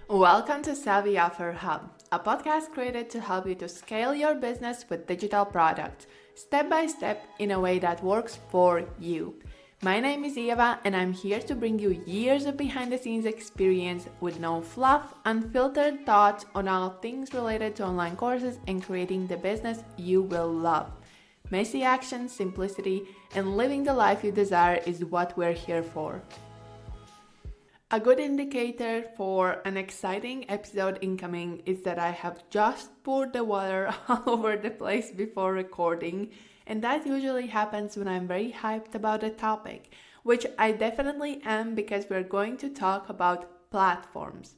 Welcome to Savvy Offer Hub, a podcast created to help you to scale your business with digital products, step by step in a way that works for you. My name is Eva, and I'm here to bring you years of behind-the-scenes experience with no fluff, unfiltered thoughts on all things related to online courses and creating the business you will love. Messy action, simplicity, and living the life you desire is what we're here for. A good indicator for an exciting episode incoming is that I have just poured the water all over the place before recording, and that usually happens when I'm very hyped about a topic, which I definitely am because we're going to talk about platforms.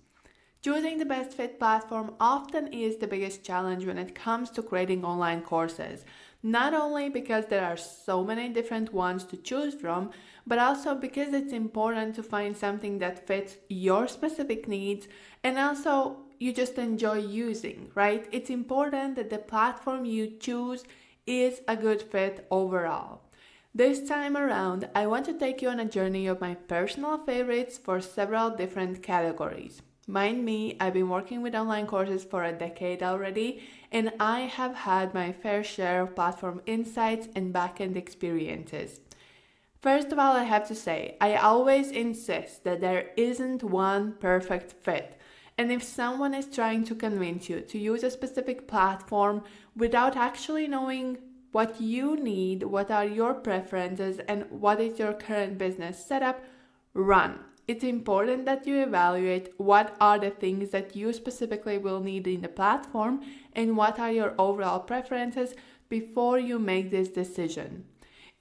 Choosing the best fit platform often is the biggest challenge when it comes to creating online courses. Not only because there are so many different ones to choose from, but also because it's important to find something that fits your specific needs and also you just enjoy using, right? It's important that the platform you choose is a good fit overall. This time around, I want to take you on a journey of my personal favorites for several different categories. Mind me, I've been working with online courses for a decade already, and I have had my fair share of platform insights and back-end experiences. First of all, I have to say, I always insist that there isn't one perfect fit. And if someone is trying to convince you to use a specific platform without actually knowing what you need, what are your preferences, and what is your current business setup, run. It's important that you evaluate what are the things that you specifically will need in the platform and what are your overall preferences before you make this decision.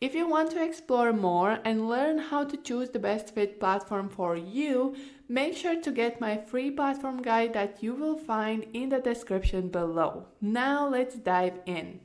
If you want to explore more and learn how to choose the best fit platform for you, make sure to get my free platform guide that you will find in the description below. Now let's dive in.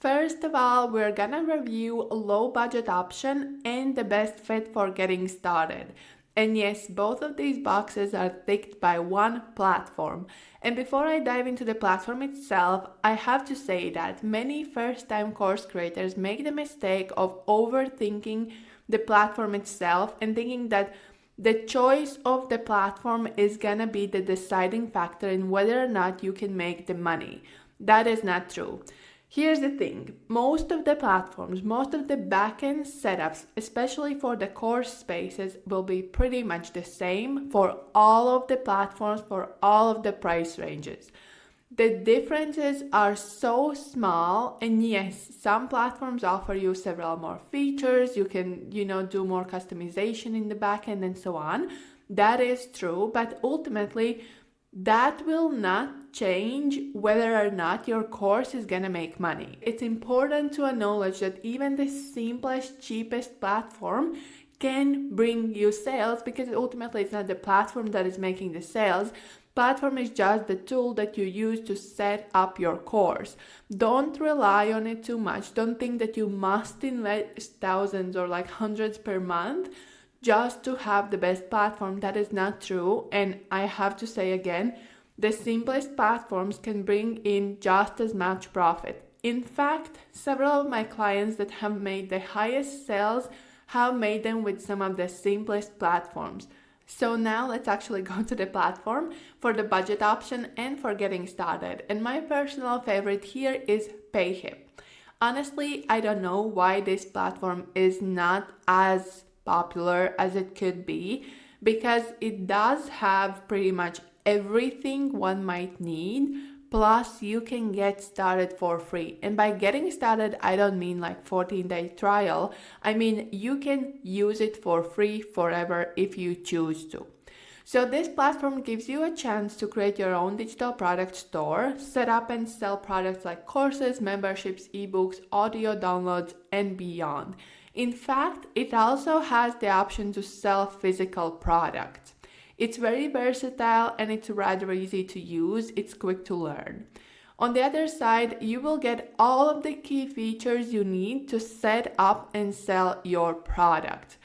First of all, we're gonna review a low budget option and the best fit for getting started. And yes, both of these boxes are ticked by one platform. And before I dive into the platform itself, I have to say that many first-time course creators make the mistake of overthinking the platform itself and thinking that the choice of the platform is gonna be the deciding factor in whether or not you can make the money. That is not true. Here's the thing, most of the platforms, most of the backend setups, especially for the course spaces, will be pretty much the same for all of the platforms, for all of the price ranges. The differences are so small, and yes, some platforms offer you several more features, you can, do more customization in the backend and so on. That is true, but ultimately, that will not change whether or not your course is gonna make money. It's important to acknowledge that even the simplest, cheapest platform can bring you sales because ultimately it's not the platform that is making the sales. Platform is just the tool that you use to set up your course. Don't rely on it too much. Don't think that you must invest thousands or like hundreds per month just to have the best platform. That is not true. And I have to say again, the simplest platforms can bring in just as much profit. In fact, several of my clients that have made the highest sales have made them with some of the simplest platforms. So now let's actually go to the platform for the budget option and for getting started. And my personal favorite here is Payhip. Honestly, I don't know why this platform is not as popular as it could be because it does have pretty much everything one might need, plus you can get started for free. And by getting started, I don't mean like 14-day trial. I mean you can use it for free forever if you choose to. So this platform gives you a chance to create your own digital product store, set up and sell products like courses, memberships, ebooks, audio downloads, and beyond. In fact, it also has the option to sell physical products. It's very versatile and it's rather easy to use. It's quick to learn. On the other side, you will get all of the key features you need to set up and sell your product.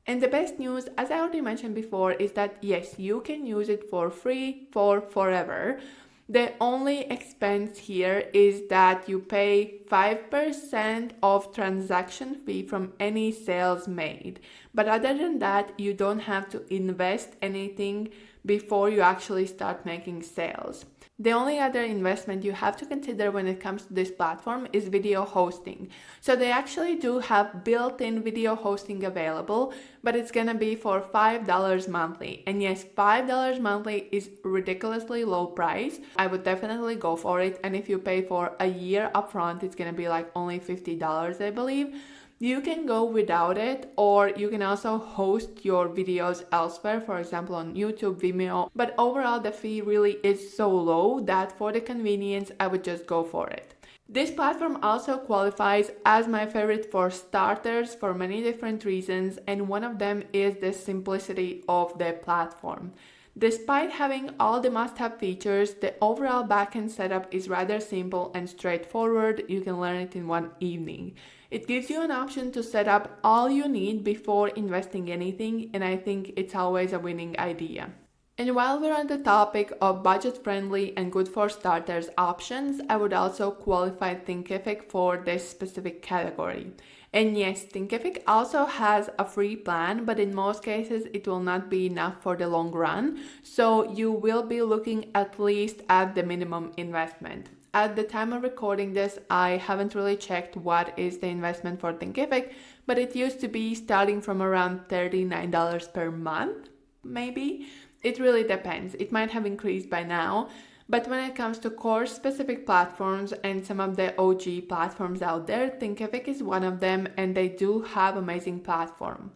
And the best news, as I already mentioned before, is that yes, you can use it for free for forever. The only expense here is that you pay 5% of transaction fee from any sales made. But other than that, you don't have to invest anything before you actually start making sales. The only other investment you have to consider when it comes to this platform is video hosting. So they actually do have built-in video hosting available, but it's gonna be for $5 monthly. And yes, $5 monthly is ridiculously low price. I would definitely go for it. And if you pay for a year upfront, it's gonna be like only $50, I believe. You can go without it, or you can also host your videos elsewhere, for example on YouTube, Vimeo, but overall the fee really is so low that for the convenience I would just go for it. This platform also qualifies as my favorite for starters for many different reasons, and one of them is the simplicity of the platform. Despite having all the must-have features, the overall backend setup is rather simple and straightforward. You can learn it in one evening. It gives you an option to set up all you need before investing anything, and I think it's always a winning idea. And while we're on the topic of budget-friendly and good for starters options, I would also qualify Thinkific for this specific category. And yes, Thinkific also has a free plan, but in most cases it will not be enough for the long run, so you will be looking at least at the minimum investment. At the time of recording this, I haven't really checked what is the investment for Thinkific, but it used to be starting from around $39 per month, maybe. It really depends. It might have increased by now, but when it comes to course-specific platforms and some of the OG platforms out there, Thinkific is one of them, and they do have amazing platform.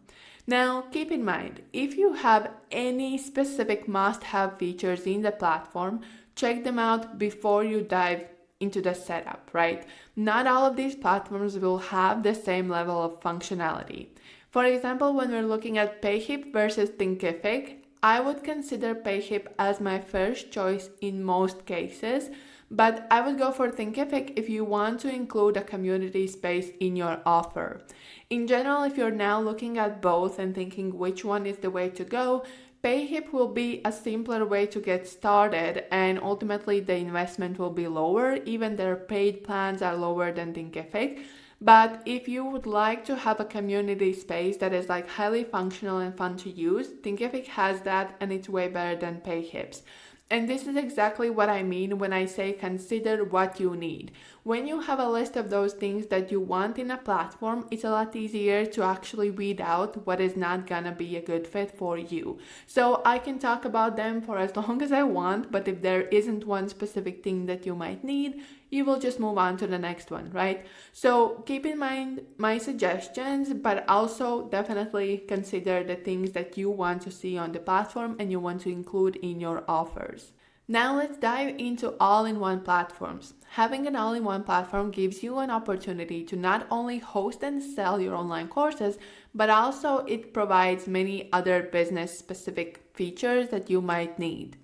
Now, keep in mind, if you have any specific must-have features in the platform, check them out before you dive into the setup, right? Not all of these platforms will have the same level of functionality. For example, when we're looking at Payhip versus Thinkific, I would consider Payhip as my first choice in most cases, but I would go for Thinkific if you want to include a community space in your offer. In general, if you're now looking at both and thinking which one is the way to go, Payhip will be a simpler way to get started, and ultimately the investment will be lower. Even their paid plans are lower than Thinkific. But if you would like to have a community space that is like highly functional and fun to use, Thinkific has that, and it's way better than Payhip's. And this is exactly what I mean when I say consider what you need. When you have a list of those things that you want in a platform, it's a lot easier to actually weed out what is not gonna be a good fit for you. So I can talk about them for as long as I want, but if there isn't one specific thing that you might need, you will just move on to the next one, right? So keep in mind my suggestions, but also definitely consider the things that you want to see on the platform and you want to include in your offers. Now let's dive into all-in-one platforms. Having an all-in-one platform gives you an opportunity to not only host and sell your online courses, but also it provides many other business-specific features that you might need.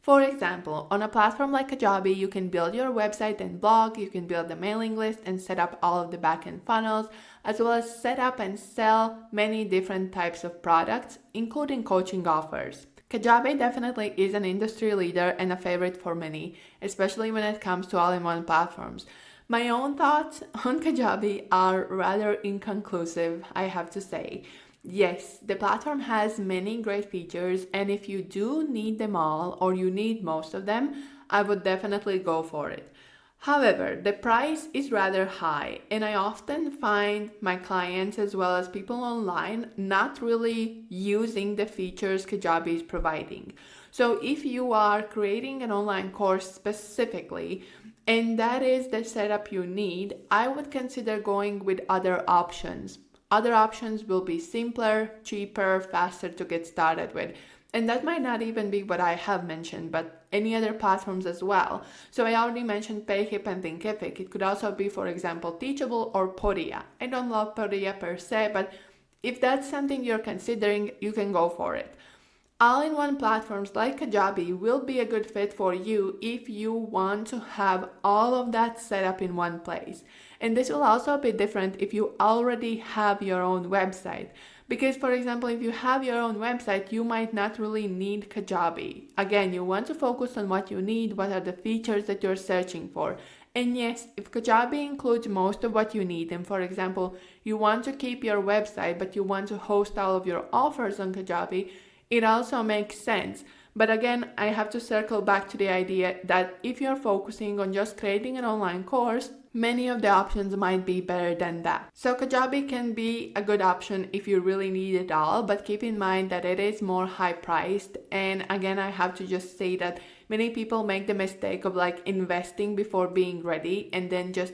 For example, on a platform like Kajabi, you can build your website and blog, you can build a mailing list and set up all of the backend funnels, as well as set up and sell many different types of products, including coaching offers. Kajabi definitely is an industry leader and a favorite for many, especially when it comes to all-in-one platforms. My own thoughts on Kajabi are rather inconclusive, I have to say. Yes, the platform has many great features, and if you do need them all or you need most of them, I would definitely go for it. However, the price is rather high, and I often find my clients as well as people online not really using the features Kajabi is providing. So if you are creating an online course specifically, and that is the setup you need, I would consider going with other options. Other options will be simpler, cheaper, faster to get started with. And that might not even be what I have mentioned, but any other platforms as well. So I already mentioned Payhip and Thinkific. It could also be, for example, Teachable or Podia. I don't love Podia per se, but if that's something you're considering, you can go for it. All-in-one platforms like Kajabi will be a good fit for you if you want to have all of that set up in one place. And this will also be different if you already have your own website. Because, for example, if you have your own website, you might not really need Kajabi. Again, you want to focus on what you need, what are the features that you're searching for. And yes, if Kajabi includes most of what you need, and for example, you want to keep your website, but you want to host all of your offers on Kajabi, it also makes sense. But again, I have to circle back to the idea that if you're focusing on just creating an online course, many of the options might be better than that. So Kajabi can be a good option if you really need it all, but keep in mind that it is more high priced. And again, I have to just say that many people make the mistake of like investing before being ready, and then just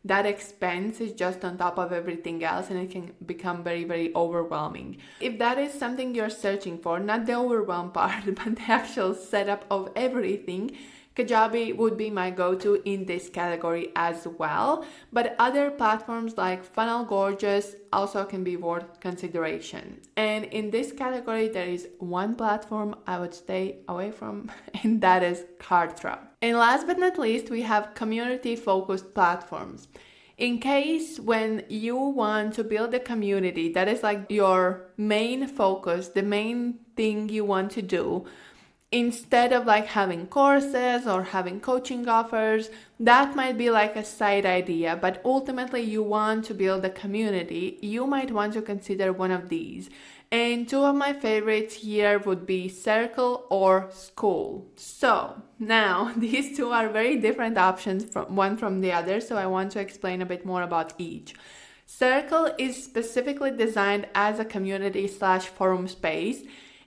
that expense is just on top of everything else, and it can become very, very overwhelming. If that is something you're searching for, not the overwhelm part, but the actual setup of everything, Kajabi would be my go-to in this category as well, but other platforms like Funnel Gorgeous also can be worth consideration. And in this category, there is one platform I would stay away from, and that is Kartra. And last but not least, we have community-focused platforms. In case when you want to build a community, that is like your main focus, the main thing you want to do, instead of like having courses or having coaching offers, that might be like a side idea, but ultimately you want to build a community, you might want to consider one of these. And two of my favorites here would be Circle or School. So now these two are very different options from one from the other, so I want to explain a bit more about each. Circle is specifically designed as a community/forum space,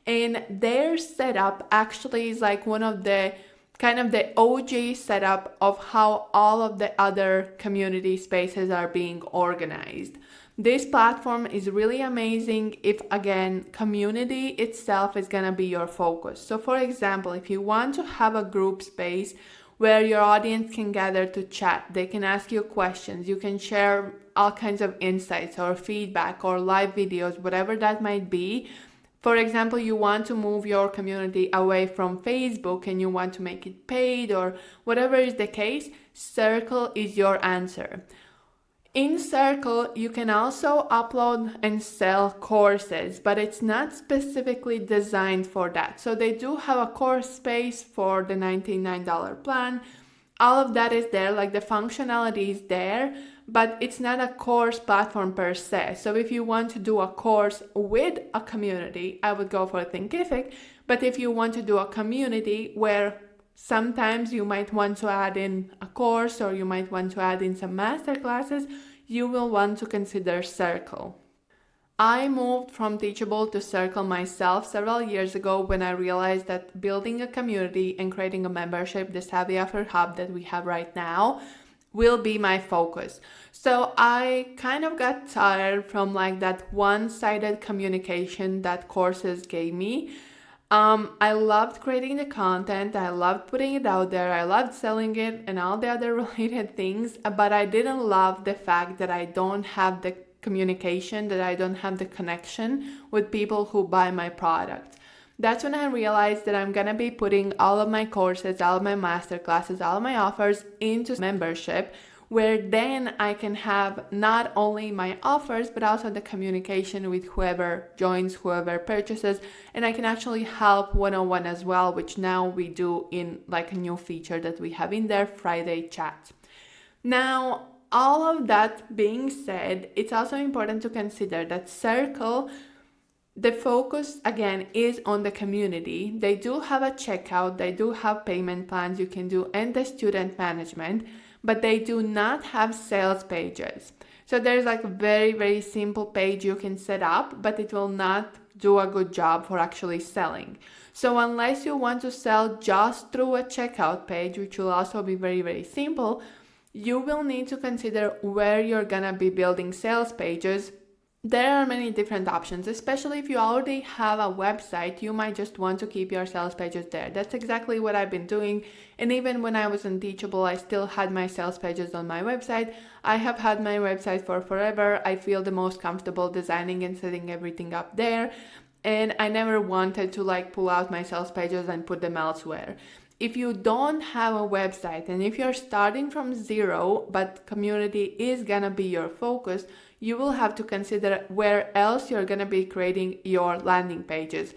and their setup actually is like one of the kind of the OG setup of how all of the other community spaces are being organized. This platform is really amazing if, again, community itself is gonna be your focus. So for example, if you want to have a group space where your audience can gather to chat, they can ask you questions, you can share all kinds of insights or feedback or live videos, whatever that might be. For example, you want to move your community away from Facebook and you want to make it paid or whatever is the case, Circle is your answer. In Circle, you can also upload and sell courses, but it's not specifically designed for that. So they do have a course space for the $99 plan. All of that is there, like the functionality is there, but it's not a course platform per se. So if you want to do a course with a community, I would go for Thinkific. But if you want to do a community where sometimes you might want to add in a course or you might want to add in some master classes, you will want to consider Circle. I moved from Teachable to Circle myself several years ago when I realized that building a community and creating a membership, the Savvy Offer Hub that we have right now, will be my focus. So I kind of got tired from like that one-sided communication that courses gave me. I loved creating the content, I loved putting it out there, I loved selling it and all the other related things, but I didn't love the fact that I don't have the communication, that I don't have the connection with people who buy my product. That's when I realized that I'm gonna be putting all of my courses, all of my master classes, all of my offers into membership, where then I can have not only my offers, but also the communication with whoever joins, whoever purchases, and I can actually help one-on-one as well, which now we do in like a new feature that we have in there, Friday chat. Now, all of that being said, it's also important to consider that Circle, the focus again is on the community. They do have a checkout, they do have payment plans you can do, and the student management, but they do not have sales pages. So there's like a very, very simple page you can set up, but it will not do a good job for actually selling. So unless you want to sell just through a checkout page, which will also be very, very simple, you will need to consider where you're gonna be building sales pages. There are many different options, especially if you already have a website, you might just want to keep your sales pages there. That's exactly what I've been doing. And even when I was on Teachable, I still had my sales pages on my website. I have had my website for forever. I feel the most comfortable designing and setting everything up there. And I never wanted to like pull out my sales pages and put them elsewhere. If you don't have a website and if you're starting from zero, but community is gonna be your focus, you will have to consider where else you're gonna be creating your landing pages.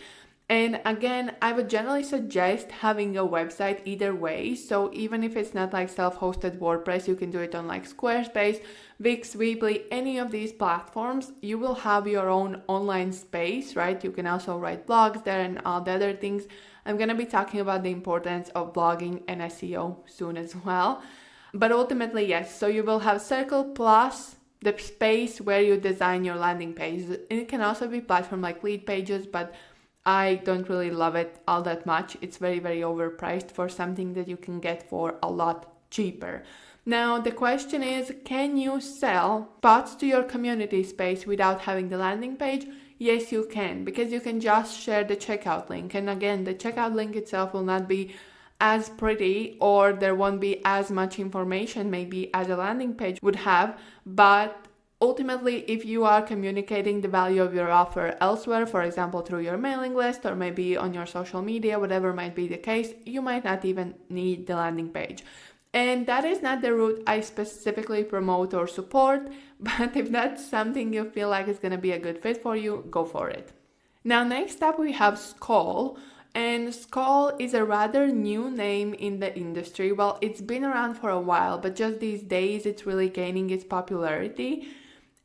And again, I would generally suggest having a website either way. So even if it's not like self-hosted WordPress, you can do it on like Squarespace, Wix, Weebly, any of these platforms. You will have your own online space, right? You can also write blogs there and all the other things. I'm going to be talking about the importance of blogging and SEO soon as well. But ultimately, yes, so you will have Circle plus the space where you design your landing page. It can also be platform like Lead Pages, but I don't really love it all that much. It's very, very overpriced for something that you can get for a lot cheaper. Now, the question is, can you sell bots to your community space without having the landing page? Yes, you can, because you can just share the checkout link. And again, the checkout link itself will not be as pretty, or there won't be as much information maybe as a landing page would have, but ultimately, if you are communicating the value of your offer elsewhere, for example, through your mailing list or maybe on your social media, whatever might be the case, you might not even need the landing page. And that is not the route I specifically promote or support, but if that's something you feel like is going to be a good fit for you, go for it. Now, next up we have Skoll. And Skoll is a rather new name in the industry. Well, it's been around for a while, but just these days it's really gaining its popularity.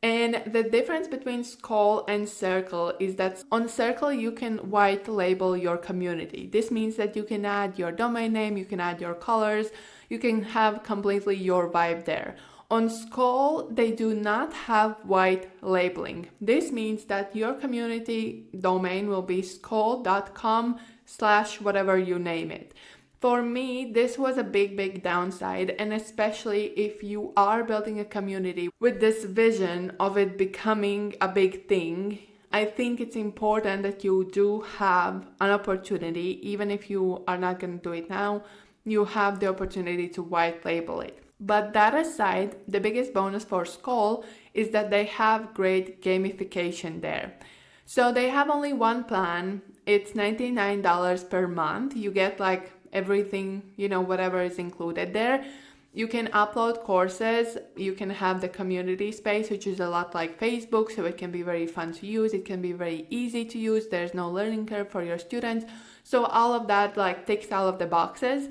And the difference between Skoll and Circle is that on Circle you can white label your community. This means that you can add your domain name, you can add your colors, you can have completely your vibe there. On Skoll, they do not have white labeling. This means that your community domain will be skoll.com/whatever you name it. For me, this was a big downside, and especially if you are building a community with this vision of it becoming a big thing, I think it's important that you do have an opportunity, even if you are not going to do it now, you have the opportunity to white label it. But that aside, the biggest bonus for Skoll is that they have great gamification there. So they have only one plan. It's $99 per month. You get like everything, whatever is included there. You can upload courses. You can have the community space, which is a lot like Facebook, so it can be very fun to use. It can be very easy to use. There's no learning curve for your students. So all of that ticks all of the boxes.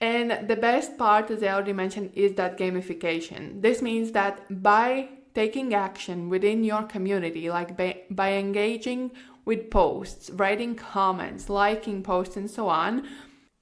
And the best part, as I already mentioned, is that gamification. This means that by taking action within your community, like by engaging with posts, writing comments, liking posts, and so on,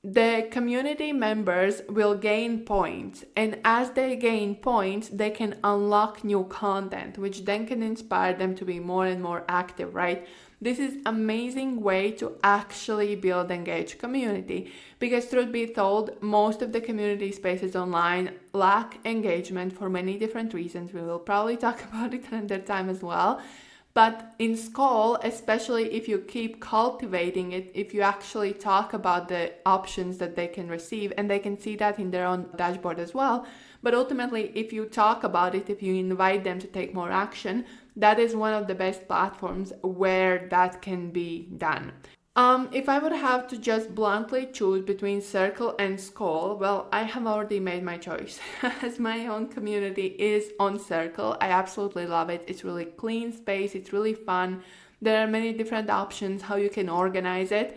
the community members will gain points. And as they gain points, they can unlock new content, which then can inspire them to be more and more active, right? This is an amazing way to actually build engaged community, because truth be told, most of the community spaces online lack engagement for many different reasons. We will probably talk about it another time as well. But in Skoll, especially if you keep cultivating it, if you actually talk about the options that they can receive, and they can see that in their own dashboard as well. But ultimately, if you talk about it, if you invite them to take more action, that is one of the best platforms where that can be done. If I would have to just bluntly choose between Circle and Skoll, well, I have already made my choice. As my own community is on Circle, I absolutely love it. It's really clean space. It's really fun. There are many different options how you can organize it.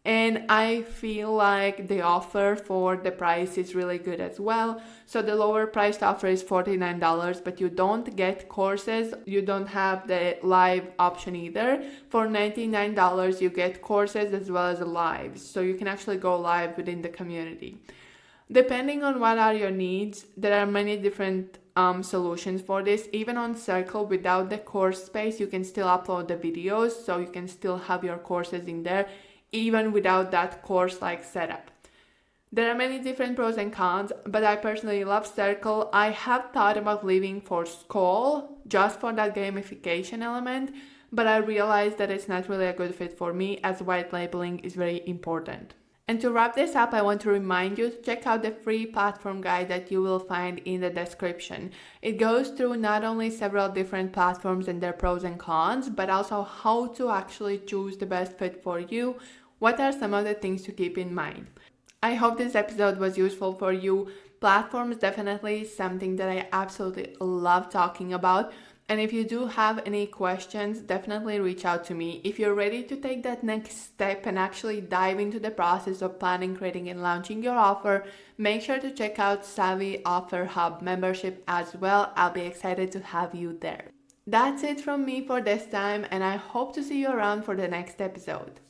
And I feel like the offer for the price is really good as well. So the lower priced offer is $49, but you don't get courses. You don't have the live option either. For $99, you get courses as well as lives. So you can actually go live within the community. Depending on what are your needs, there are many different solutions for this. Even on Circle, without the course space, you can still upload the videos. So you can still have your courses in there, even without that course-like setup. There are many different pros and cons, but I personally love Circle. I have thought about leaving for Skoll just for that gamification element, but I realized that it's not really a good fit for me, as white labeling is very important. And to wrap this up, I want to remind you to check out the free platform guide that you will find in the description. It goes through not only several different platforms and their pros and cons, but also how to actually choose the best fit for you. What are some of the things to keep in mind? I hope this episode was useful for you. Platforms definitely something that I absolutely love talking about. And if you do have any questions, definitely reach out to me. If you're ready to take that next step and actually dive into the process of planning, creating, and launching your offer, make sure to check out Savvy Offer Hub membership as well. I'll be excited to have you there. That's it from me for this time, and I hope to see you around for the next episode.